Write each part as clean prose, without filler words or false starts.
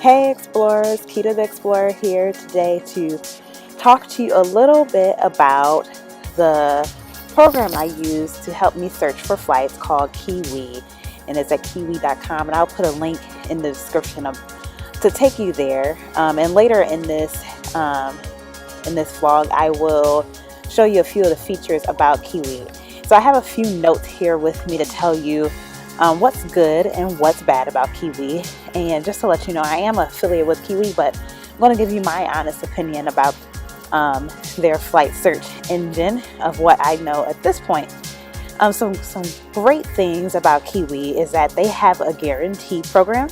Hey Explorers, Kita the Explorer here today to talk to you a little bit about the program I use to help me search for flights called Kiwi, and it's at kiwi.com, and I'll put a link in the description to take you there. And later in this vlog, I will show you a few of the features about Kiwi. So I have a few notes here with me to tell you what's good and what's bad about Kiwi. And just to let you know, I am affiliated with Kiwi, but I'm going to give you my honest opinion about their flight search engine of what I know at this point. Some great things about Kiwi is that they have a guarantee program.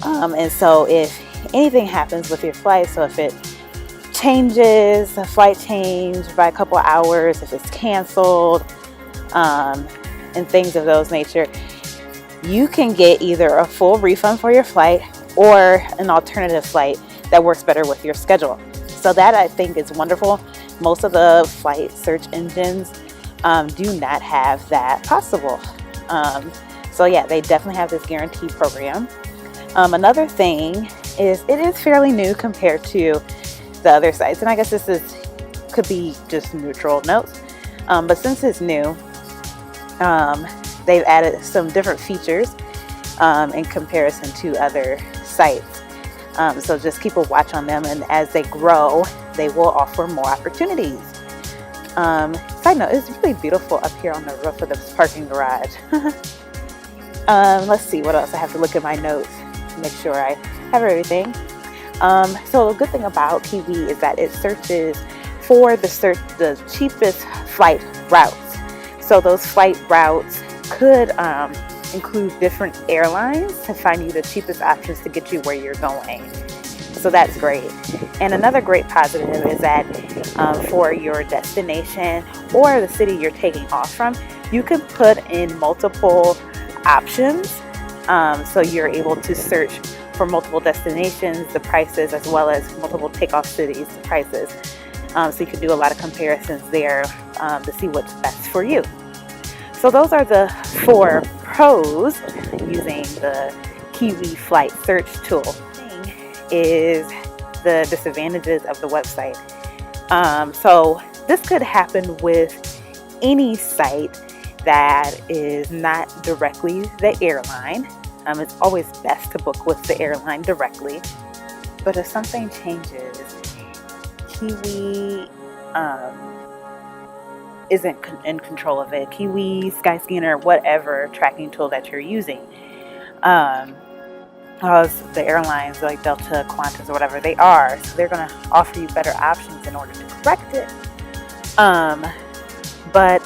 And so if anything happens with your flight, so if it changes, the flight changed by a couple of hours, if it's canceled, and things of those nature, you can get either a full refund for your flight or an alternative flight that works better with your schedule. So that I think is wonderful. Most of the flight search engines do not have that possible. So yeah, they definitely have this guarantee program. Another thing is it is fairly new compared to the other sites, and I guess could be just neutral notes, but since it's new, they've added some different features in comparison to other sites. So just keep a watch on them, and as they grow, they will offer more opportunities. Side note, it's really beautiful up here on the roof of this parking garage. Let's see what else. I have to look at my notes to make sure I have everything. So a good thing about Kiwi is that it searches for the cheapest flight routes. So those flight routes could include different airlines to find you the cheapest options to get you where you're going. So that's great. And another great positive is that for your destination or the city you're taking off from, you can put in multiple options. So you're able to search for multiple destinations, the prices, as well as multiple takeoff cities, the prices. So you can do a lot of comparisons there to see what's best for you. So those are the 4 pros using the Kiwi Flight Search tool. Is the disadvantages of the website. So this could happen with any site that is not directly the airline. It's always best to book with the airline directly. But if something changes, Kiwi isn't in control of it. Kiwi, Skyscanner, whatever tracking tool that you're using. Because the airlines like Delta, Qantas, or whatever they are, so they're going to offer you better options in order to correct it. But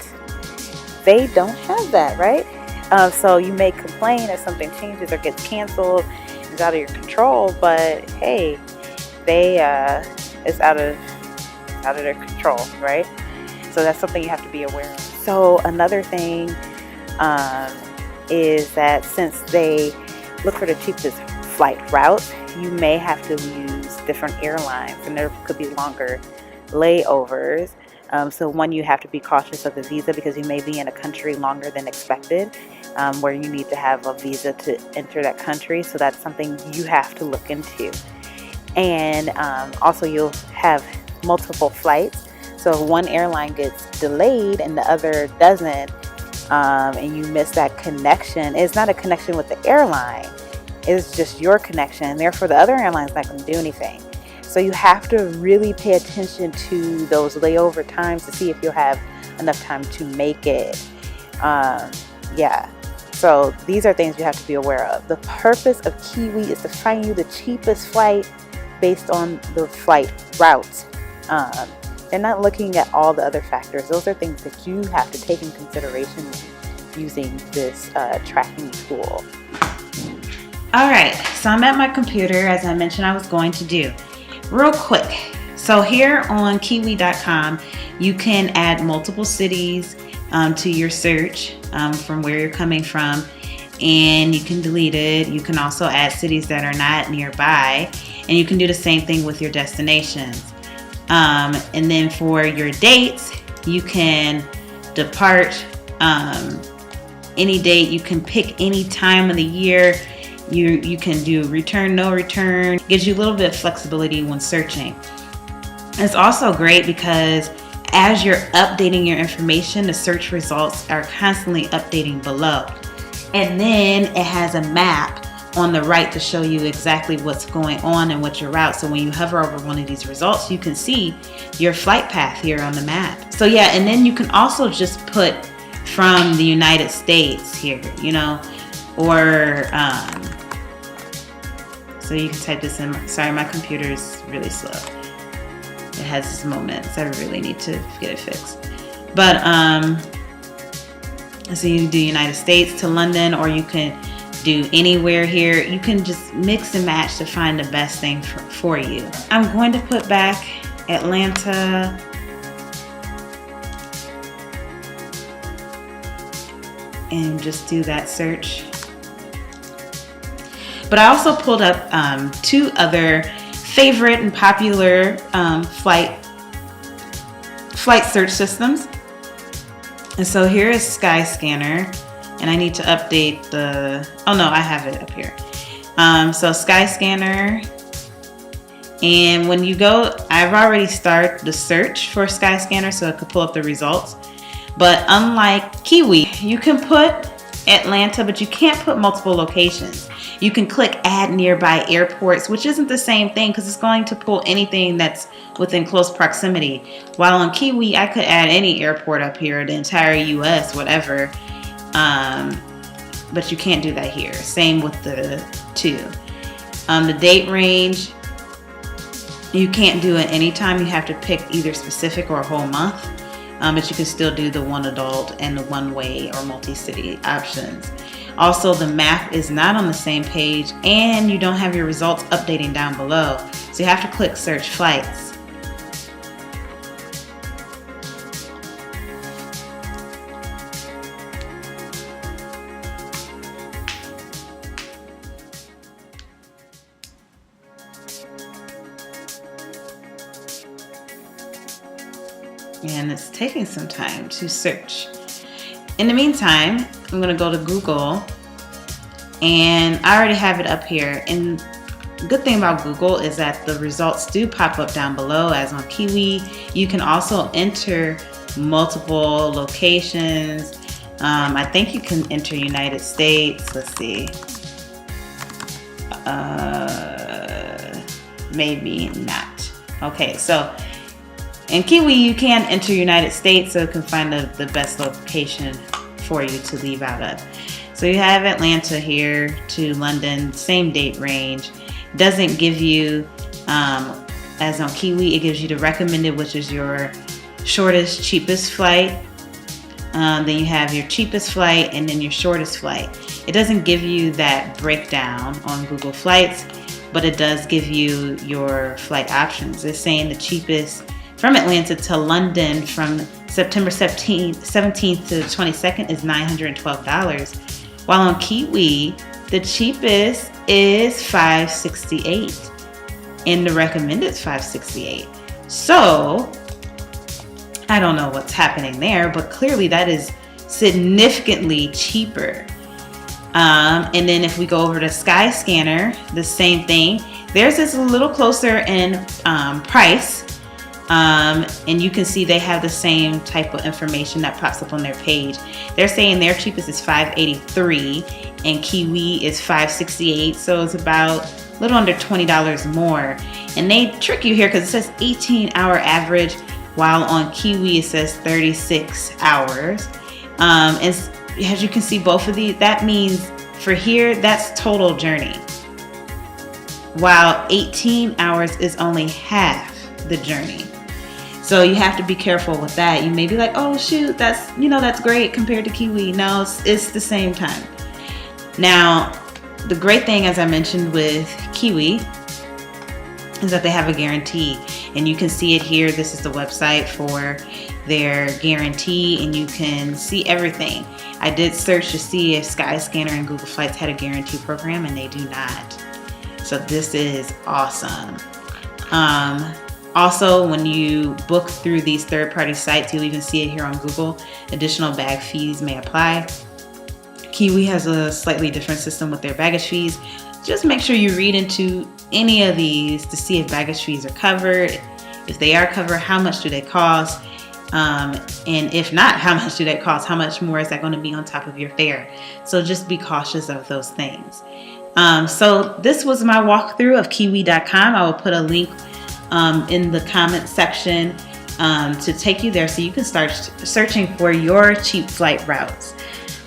they don't have that, right? So you may complain if something changes or gets canceled, it's out of your control, but hey, it's out of their control, right? So that's something you have to be aware of. So another thing is that since they look for the cheapest flight routes, you may have to use different airlines, and there could be longer layovers. So one, you have to be cautious of the visa because you may be in a country longer than expected, where you need to have a visa to enter that country. So that's something you have to look into. And also you'll have multiple flights. So if one airline gets delayed and the other doesn't, and you miss that connection, it's not a connection with the airline. It's just your connection. Therefore, the other airline's not going to do anything. So you have to really pay attention to those layover times to see if you'll have enough time to make it. Yeah. So these are things you have to be aware of. The purpose of Kiwi is to find you the cheapest flight based on the flight routes. They're not looking at all the other factors. Those are things that you have to take in consideration using this tracking tool. All right, so I'm at my computer, as I mentioned I was going to do. Real quick, so here on kiwi.com, you can add multiple cities to your search from where you're coming from, and you can delete it. You can also add cities that are not nearby, and you can do the same thing with your destinations. And then for your dates, you can depart any date. You can pick any time of the year You can do return, no return. Gives you a little bit of flexibility when searching. It's also great because as you're updating your information, the search results are constantly updating below. And then it has a map on the right to show you exactly what's going on and what your route. So when you hover over one of these results, you can see your flight path here on the map. So yeah, and then you can also just put from the United States here, you know, or so you can type this in. Sorry, my computer is really slow. It has its moments. I really need to get it fixed. But so you can do United States to London, or you can do anywhere here. You can just mix and match to find the best thing for you. I'm going to put back Atlanta. And just do that search. But I also pulled up 2 other favorite and popular flight search systems. And so here is Skyscanner, and I need to update the, oh no, I have it up here. So Skyscanner, and when you go, I've already started the search for Skyscanner so it could pull up the results. But unlike Kiwi, you can put Atlanta, but you can't put multiple locations. You can click add nearby airports, which isn't the same thing because it's going to pull anything that's within close proximity. While on Kiwi, I could add any airport up here, the entire US, whatever. But you can't do that here. Same with the 2. The date range, you can't do it anytime. You have to pick either specific or a whole month. But you can still do the 1 adult and the 1-way or multi-city options. Also, the map is not on the same page, and you don't have your results updating down below. So you have to click search flights. And it's taking some time to search. In the meantime, I'm going to go to Google, and I already have it up here. And the good thing about Google is that the results do pop up down below as on Kiwi. You can also enter multiple locations. I think you can enter United States. Let's see. Maybe not. Okay, so in Kiwi, you can enter United States, so it can find the best location for you to leave out of. So you have Atlanta here to London, same date range. Doesn't give you, as on Kiwi, it gives you the recommended, which is your shortest, cheapest flight. Then you have your cheapest flight and then your shortest flight. It doesn't give you that breakdown on Google Flights, but it does give you your flight options. It's saying the cheapest from Atlanta to London from September 17th to the 22nd is $912. While on Kiwi, the cheapest is $568 and the recommended is $568. So I don't know what's happening there, but clearly that is significantly cheaper. And then if we go over to Skyscanner, the same thing. Theirs is a little closer in price. And you can see they have the same type of information that pops up on their page. They're saying their cheapest is $583 and Kiwi is $568, so it's about a little under $20 more. And they trick you here because it says 18-hour average, while on Kiwi it says 36 hours. And as you can see, both of these, that means for here, that's total journey, while 18 hours is only half the journey. So you have to be careful with that. You may be like, oh shoot, that's great compared to Kiwi. No, it's the same time. Now, the great thing, as I mentioned with Kiwi, is that they have a guarantee, and you can see it here. This is the website for their guarantee, and you can see everything. I did search to see if Skyscanner and Google Flights had a guarantee program, and they do not. So this is awesome. Also, when you book through these third-party sites, you'll even see it here on Google. Additional bag fees may apply. Kiwi has a slightly different system with their baggage fees. Just make sure you read into any of these to see if baggage fees are covered. If they are covered, how much do they cost? And if not, how much do they cost? How much more is that going to be on top of your fare? So just be cautious of those things. So this was my walkthrough of Kiwi.com. I will put a link in the comment section to take you there so you can start searching for your cheap flight routes.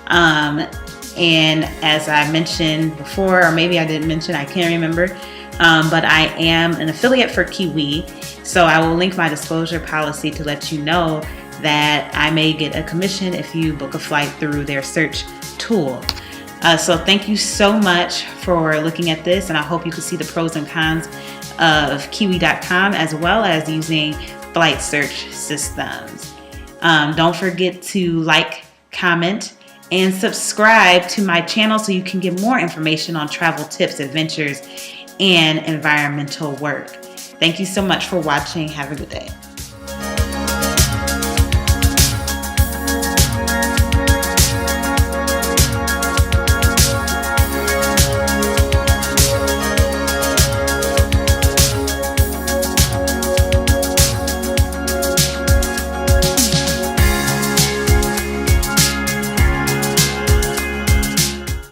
And as I mentioned before, or maybe I didn't mention, I can't remember, but I am an affiliate for Kiwi. So I will link my disclosure policy to let you know that I may get a commission if you book a flight through their search tool. So thank you so much for looking at this, and I hope you can see the pros and cons of Kiwi.com as well as using flight search systems. Don't forget to like, comment, and subscribe to my channel so you can get more information on travel tips, adventures, and environmental work. Thank you so much for watching. Have a good day.